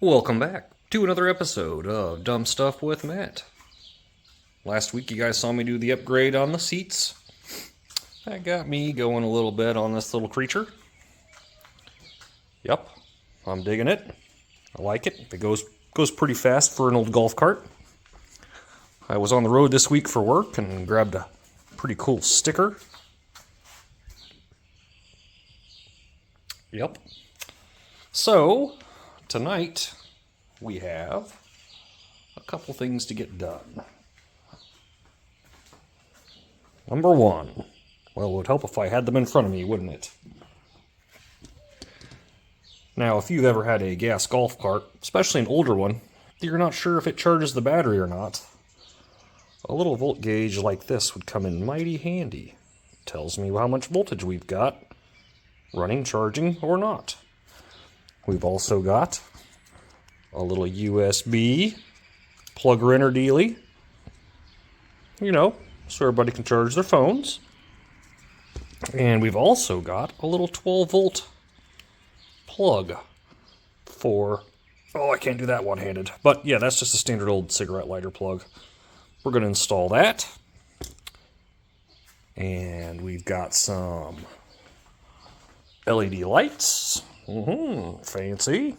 Welcome back to another episode of Dumb Stuff with Matt. Last week you guys saw me do the upgrade on the seats. That got me going a little bit on this little creature. Yep, I'm digging it. I like it. It goes pretty fast for an old golf cart. I was on the road this week for work and grabbed a pretty cool sticker. Yep. So, tonight we have a couple things to get done. Number one, well, it would help if I had them in front of me, wouldn't it? Now, if you've ever had a gas golf cart, especially an older one, you're not sure if it charges the battery or not, a little volt gauge like this would come in mighty handy. It tells me how much voltage we've got, running, charging, or not. We've also got a little USB plug-in dealie, you know, so everybody can charge their phones. And we've also got a little 12-volt plug for, oh, I can't do that one-handed. But yeah, that's just a standard old cigarette lighter plug. We're going to install that. And we've got some LED lights. Fancy.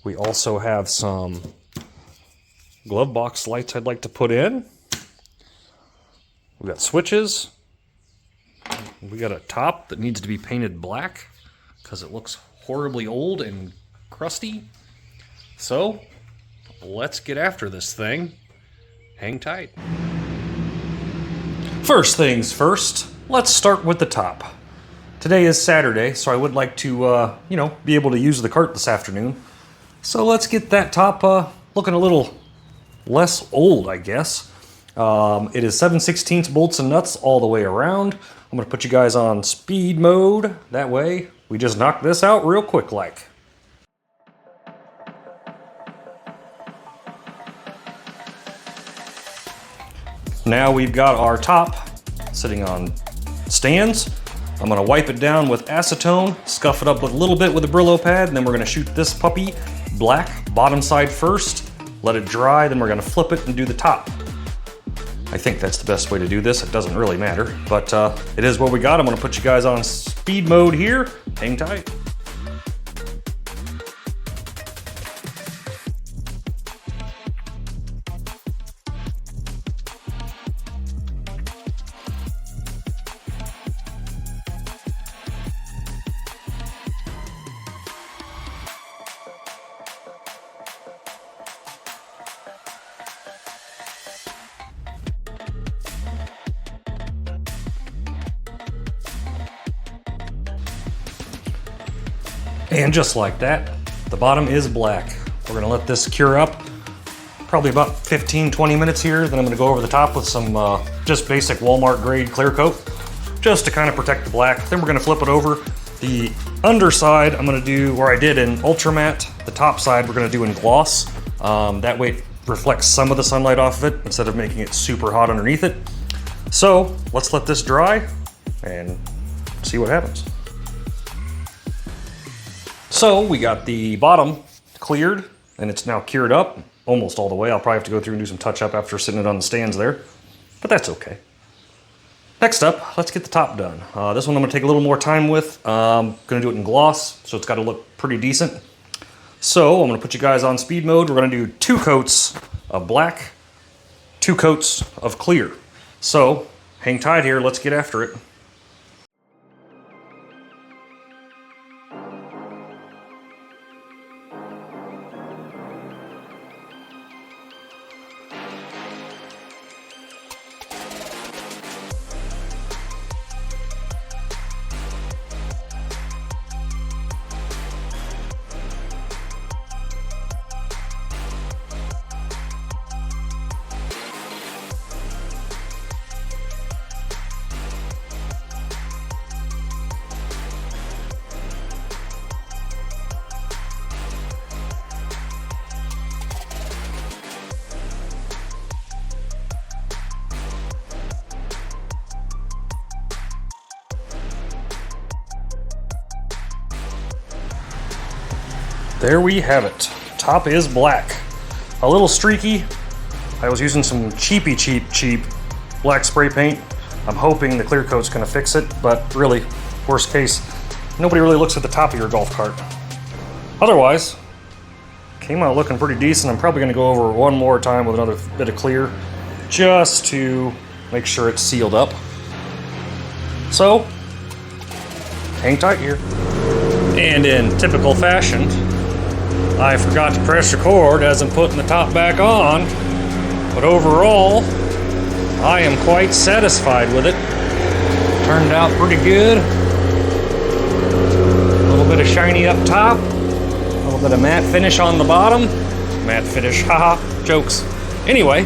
We also have some glove box lights I'd like to put in. We've got switches. We got a top that needs to be painted black because it looks horribly old and crusty. So, let's get after this thing. Hang tight. First things first, let's start with the top. Today is Saturday, so I would like to, be able to use the cart this afternoon. So let's get that top looking a little less old, I guess. It is 7/16 bolts and nuts all the way around. I'm going to put you guys on speed mode. That way, we just knock this out real quick like. Now we've got our top sitting on stands. I'm going to wipe it down with acetone, scuff it up with a little bit with a Brillo pad, and then we're going to shoot this puppy black, bottom side first, let it dry, then we're going to flip it and do the top. I think that's the best way to do this. It doesn't really matter, but it is what we got. I'm going to put you guys on speed mode here. Hang tight. And just like that, the bottom is black. We're gonna let this cure up, probably about 15-20 minutes here. Then I'm gonna go over the top with some just basic Walmart grade clear coat, just to kind of protect the black. Then we're gonna flip it over. The underside I'm gonna do, or I did in ultra matte. The top side we're gonna do in gloss. That way it reflects some of the sunlight off of it instead of making it super hot underneath it. So let's let this dry and see what happens. So we got the bottom cleared and it's now cured up almost all the way. I'll probably have to go through and do some touch up after sitting it on the stands there, but that's okay. Next up, let's get the top done. This one I'm gonna take a little more time with. I'm gonna do it in gloss, so it's gotta look pretty decent. So I'm gonna put you guys on speed mode. We're gonna do 2 coats of black, 2 coats of clear. So hang tight here, let's get after it. There we have it. top is black. A little streaky. I was using some cheap black spray paint. I'm hoping the clear coat's gonna fix it, but really, worst case, nobody really looks at the top of your golf cart. Otherwise, came out looking pretty decent. I'm probably gonna go over one more time with another bit of clear, just to make sure it's sealed up. So, hang tight here. And in typical fashion, I forgot to press record as I'm putting the top back on, but overall, I am quite satisfied with it. Turned out pretty good. A little bit of shiny up top, a little bit of matte finish on the bottom. Matte finish, haha, jokes. Anyway,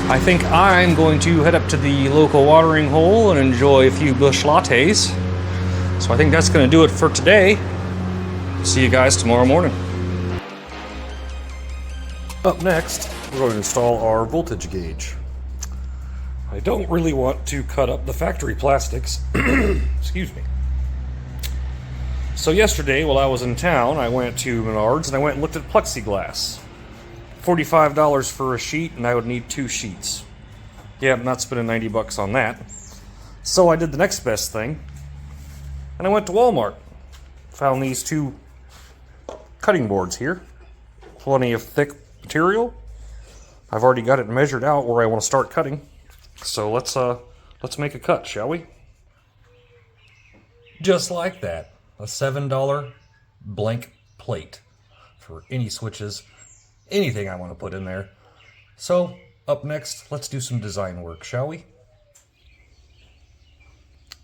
I think I'm going to head up to the local watering hole and enjoy a few bush lattes. So I think that's going to do it for today. See you guys tomorrow morning. Up next, we're going to install our voltage gauge. I don't really want to cut up the factory plastics. Excuse me. So yesterday, while I was in town, I went to Menards and I went and looked at plexiglass. $45 for a sheet, and I would need 2 sheets. Yeah, I'm not spending 90 bucks on that. So I did the next best thing, and I went to Walmart. Found these 2 cutting boards here. Plenty of thick material. I've already got it measured out where I want to start cutting. So let's make a cut, shall we? Just like that, a $7 blank plate for any switches, anything I want to put in there. So up next, let's do some design work, shall we?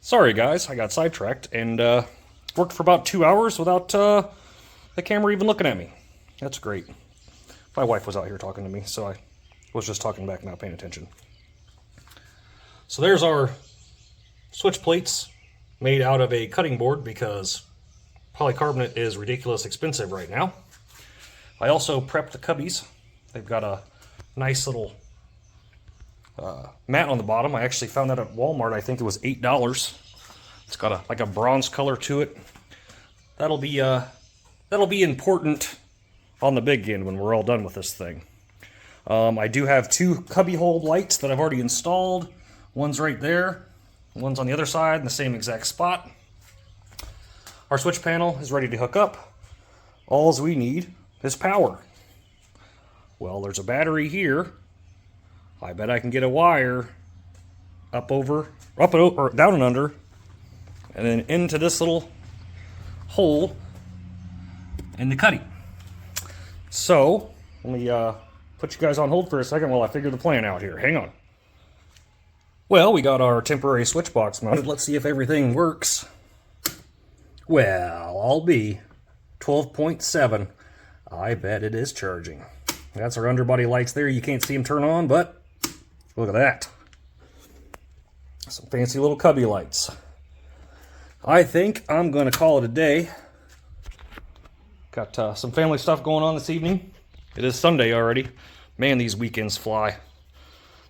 Sorry guys, I got sidetracked and worked for about 2 hours without the camera even looking at me. That's great. My wife was out here talking to me, so I was just talking back, not paying attention. So there's our switch plates made out of a cutting board because polycarbonate is ridiculous expensive right now. I also prepped the cubbies. They've got a nice little mat on the bottom. I actually found that at Walmart. I think it was $8. It's got like a bronze color to it. That'll be important on the big end when we're all done with this thing. I do have 2 cubby hole lights that I've already installed. One's right there, one's on the other side in the same exact spot. Our switch panel is ready to hook up. All we need is power. Well, there's a battery here. I bet I can get a wire up and over, down and under, and then into this little hole in the cutty. So, let me put you guys on hold for a second while I figure the plan out here. Hang on. Well, we got our temporary switch box mounted. Let's see if everything works. Well, I'll be 12.7. I bet it is charging. That's our underbody lights there. You can't see them turn on, but look at that. Some fancy little cubby lights. I think I'm going to call it a day. Got some family stuff going on this evening. It is Sunday already. Man, these weekends fly.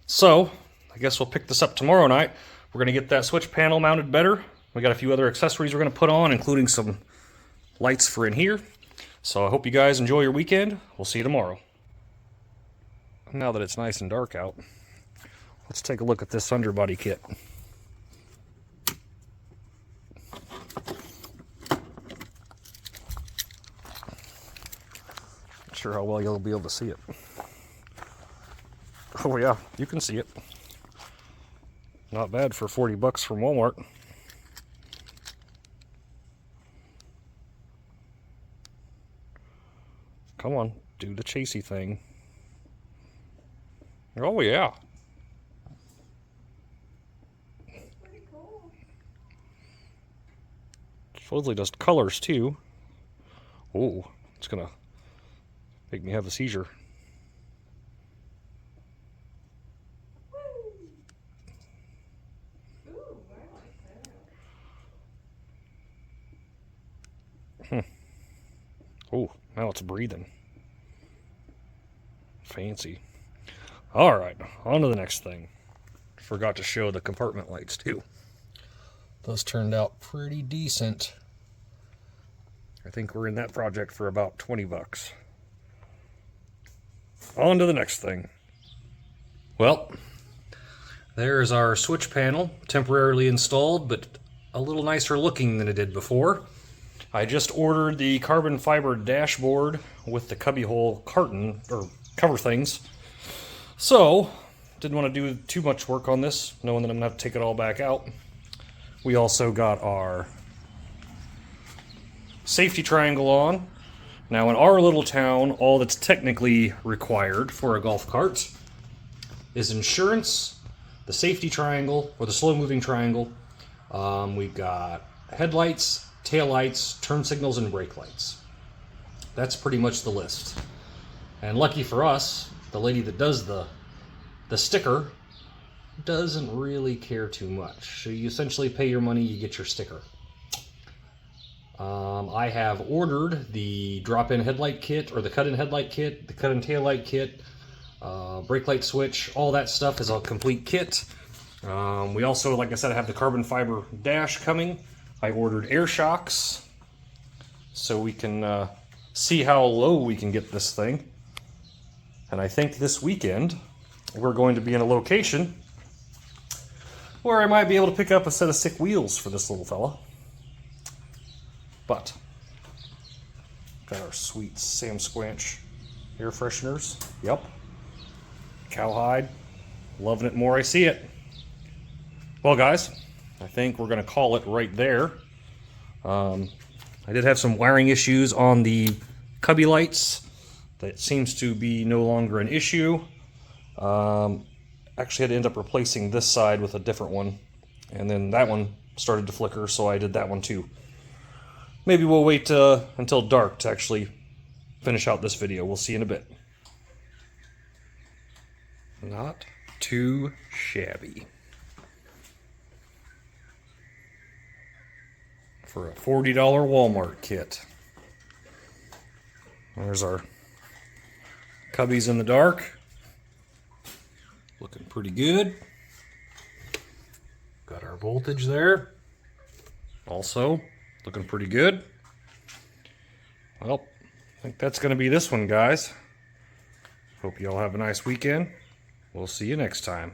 So, I guess we'll pick this up tomorrow night. We're going to get that switch panel mounted better. We got a few other accessories we're going to put on, including some lights for in here. So I hope you guys enjoy your weekend. We'll see you tomorrow. Now that it's nice and dark out, let's take a look at this underbody kit. Not sure how well you'll be able to see it. Oh yeah, you can see it. Not bad for 40 bucks from Walmart. Come on, do the chasey thing. Oh yeah. Pretty cool. Supposedly does colors too. Oh, it's gonna make me have a seizure. Oh, now it's breathing. Fancy. Alright, on to the next thing. Forgot to show the compartment lights too. Those turned out pretty decent. I think we're in that project for about 20 bucks. On to the next thing. Well, there's our switch panel, temporarily installed, but a little nicer looking than it did before. I just ordered the carbon fiber dashboard with the cubbyhole carton, or cover things. So, didn't want to do too much work on this, knowing that I'm going to have to take it all back out. We also got our safety triangle on. Now in our little town, all that's technically required for a golf cart is insurance, the safety triangle, or the slow-moving triangle. We've got headlights, taillights, turn signals, and brake lights. That's pretty much the list. And lucky for us, the lady that does the sticker doesn't really care too much. So you essentially pay your money, you get your sticker. I have ordered the drop-in headlight kit, or the cut-in headlight kit, the cut-in taillight kit, brake light switch, all that stuff is a complete kit. We also, like I said, I have the carbon fiber dash coming. I ordered air shocks so we can see how low we can get this thing. And I think this weekend we're going to be in a location where I might be able to pick up a set of sick wheels for this little fella. But got our sweet Sam Squanch air fresheners. Yep. Cowhide. Loving it more I see it. Well, guys, I think we're going to call it right there. I did have some wiring issues on the cubby lights. That seems to be no longer an issue. Actually had to end up replacing this side with a different one. And then that one started to flicker, so I did that one too. Maybe we'll wait until dark to actually finish out this video. We'll see in a bit. Not too shabby. For a $40 Walmart kit. There's our cubbies in the dark. Looking pretty good. Got our voltage there. Also looking pretty good. Well, I think that's going to be this one, guys. Hope you all have a nice weekend. We'll see you next time.